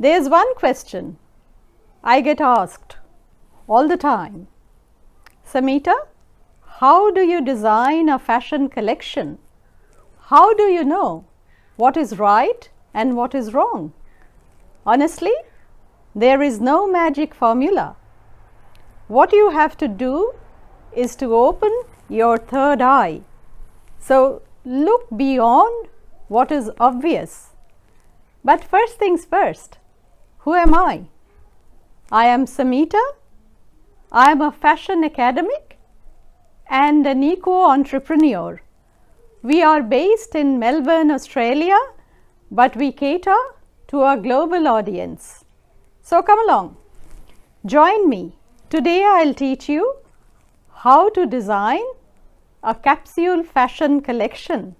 There's one question I get asked all the time. Samita, how do you design a fashion collection? How do you know what is right and what is wrong? Honestly, there is no magic formula. What you have to do is to open your third eye. So look beyond what is obvious. But first things first, who am I? I am Samita. I am a fashion academic and an eco-entrepreneur. We are based in Melbourne, Australia, but we cater to a global audience. So come along, join me. Today I'll teach you how to design a capsule fashion collection.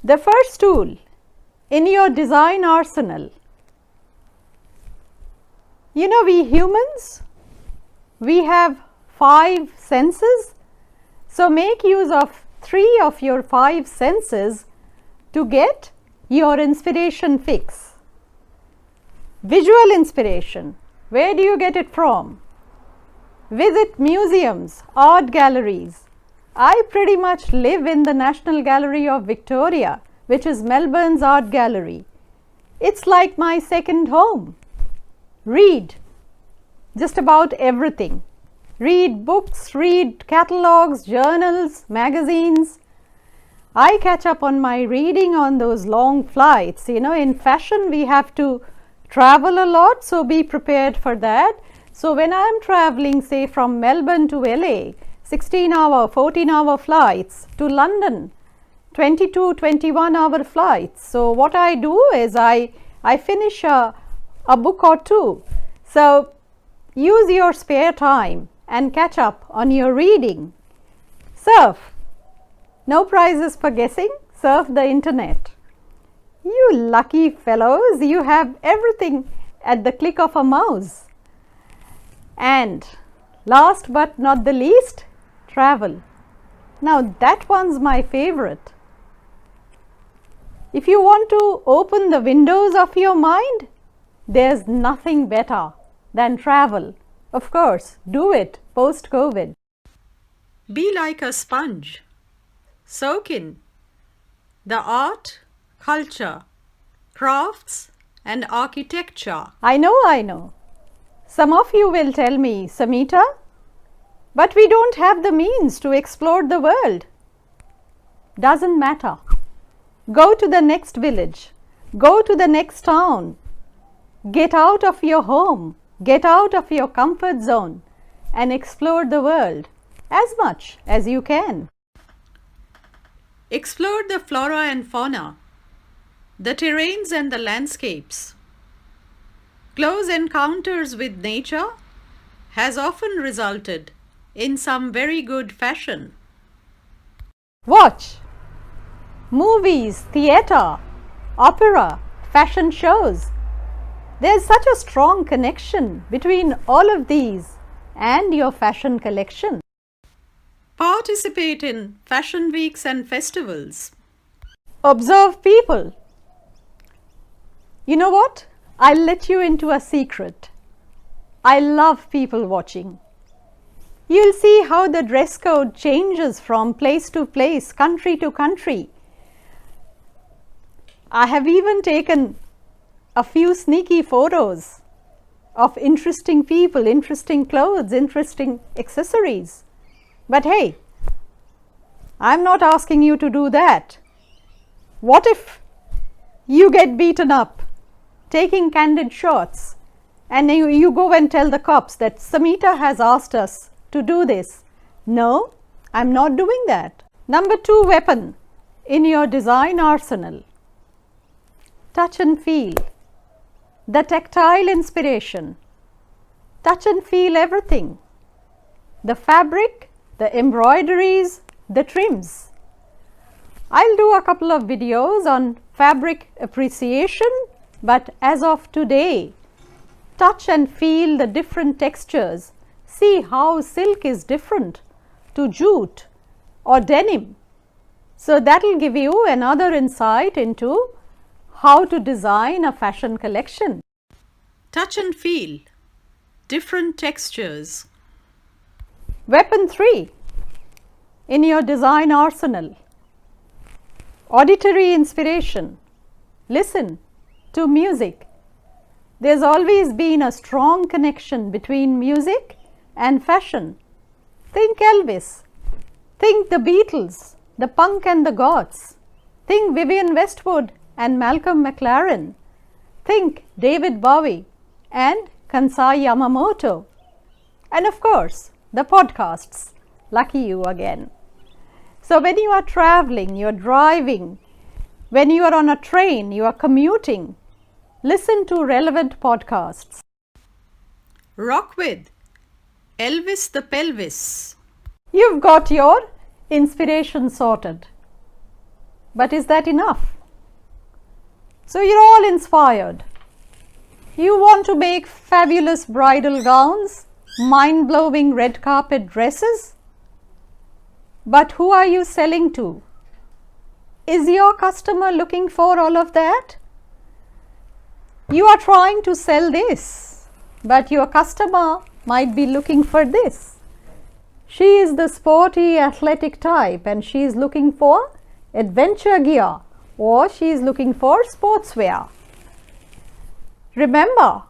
The first tool in your design arsenal. You know, we humans, we have 5 senses. So make use of 3 of your 5 senses to get your inspiration fix. Visual inspiration, where do you get it from? Visit museums, art galleries. I pretty much live in the National Gallery of Victoria, which is Melbourne's art gallery. It's like my second home. Read just about everything. Read books, read catalogs, journals, magazines. I catch up on my reading on those long flights. You know, in fashion we have to travel a lot, so be prepared for that. So when I am traveling, say from Melbourne to LA, 16-hour, 14-hour flights, to London, 22, 21-hour flights. So what I do is I finish a book or 2. So use your spare time and catch up on your reading. Surf. No prizes for guessing. Surf the internet. You lucky fellows, you have everything at the click of a mouse. And last but not the least, travel. Now that one's my favorite. If you want to open the windows of your mind, there's nothing better than travel. Of course, do it post-COVID. Be like a sponge. Soak in the art, culture, crafts and architecture. I know. Some of you will tell me, Samita, but we don't have the means to explore the world. Doesn't matter. Go to the next village. Go to the next town. Get out of your home. Get out of your comfort zone and explore the world as much as you can. Explore the flora and fauna, the terrains and the landscapes. Close encounters with nature has often resulted in some very good fashion. Watch movies, theatre, opera, fashion shows. There's such a strong connection between all of these and your fashion collection. Participate in fashion weeks and festivals. Observe people. You know what? I'll let you into a secret. I love people watching. You'll see how the dress code changes from place to place, country to country. I have even taken a few sneaky photos of interesting people, interesting clothes, interesting accessories. But hey, I'm not asking you to do that. What if you get beaten up taking candid shots and you go and tell the cops that Samita has asked us to do this? No, I'm not doing that. Number 2 weapon in your design arsenal. Touch and feel. The tactile inspiration. Touch and feel everything. The fabric, the embroideries, the trims. I'll do a couple of videos on fabric appreciation, but as of today, touch and feel the different textures. See how silk is different to jute or denim. So that will give you another insight into how to design a fashion collection. Touch and feel. Different textures. Weapon 3 in your design arsenal. Auditory inspiration. Listen to music. There's always been a strong connection between music and fashion. Think Elvis. Think the Beatles, the punk and the goths. Think Vivienne Westwood and Malcolm McLaren. Think David Bowie and Kansai Yamamoto. And of course, the podcasts. Lucky you again. So when you are traveling, you are driving, when you are on a train, you are commuting, listen to relevant podcasts. Rock with Elvis the Pelvis. You've got your inspiration sorted. But is that enough? So you're all inspired. You want to make fabulous bridal gowns, mind-blowing red carpet dresses? But who are you selling to? Is your customer looking for all of that? You are trying to sell this, but your customer might be looking for this. She is the sporty athletic type and she is looking for adventure gear, or she is looking for sportswear. Remember,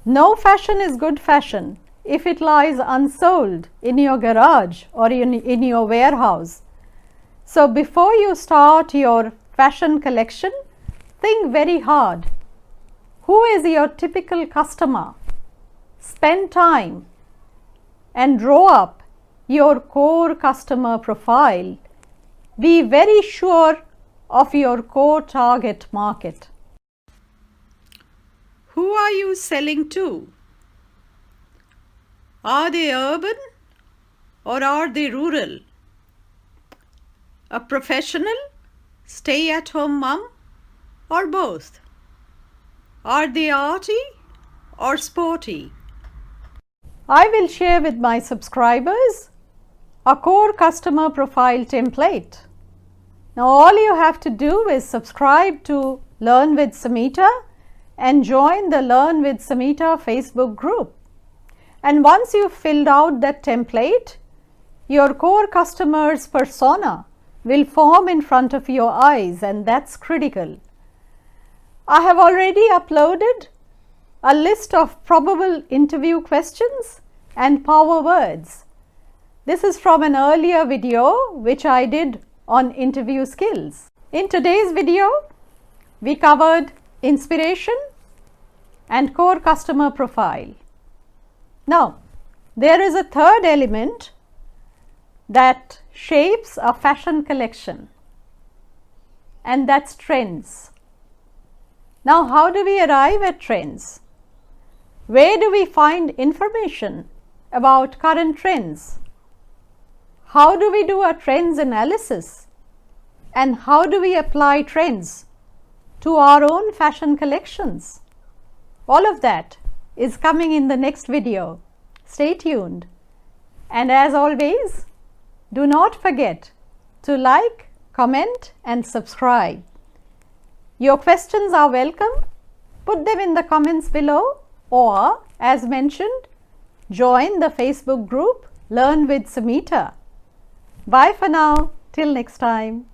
no fashion is good fashion if it lies unsold in your garage or in your warehouse. So before you start your fashion collection, think very hard. Who is your typical customer? Spend time and draw up your core customer profile. Be very sure of your core target market. Who are you selling to? Are they urban or are they rural? A professional, stay-at-home mom, or both? Are they arty or sporty? I will share with my subscribers a core customer profile template. Now all you have to do is subscribe to Learn with Samita and join the Learn with Samita Facebook group. And once you've filled out that template, your core customer's persona will form in front of your eyes, and that's critical. I have already uploaded a list of probable interview questions and power words. This is from an earlier video which I did on interview skills. In today's video, we covered inspiration and core customer profile. Now, there is a third element that shapes a fashion collection, and that's trends. Now, how do we arrive at trends? Where do we find information about current trends? How do we do a trends analysis? And how do we apply trends to our own fashion collections? All of that is coming in the next video. Stay tuned. And as always, do not forget to like, comment and subscribe. Your questions are welcome. Put them in the comments below, or as mentioned, join the Facebook group Learn with Samita. Bye for now. Till next time.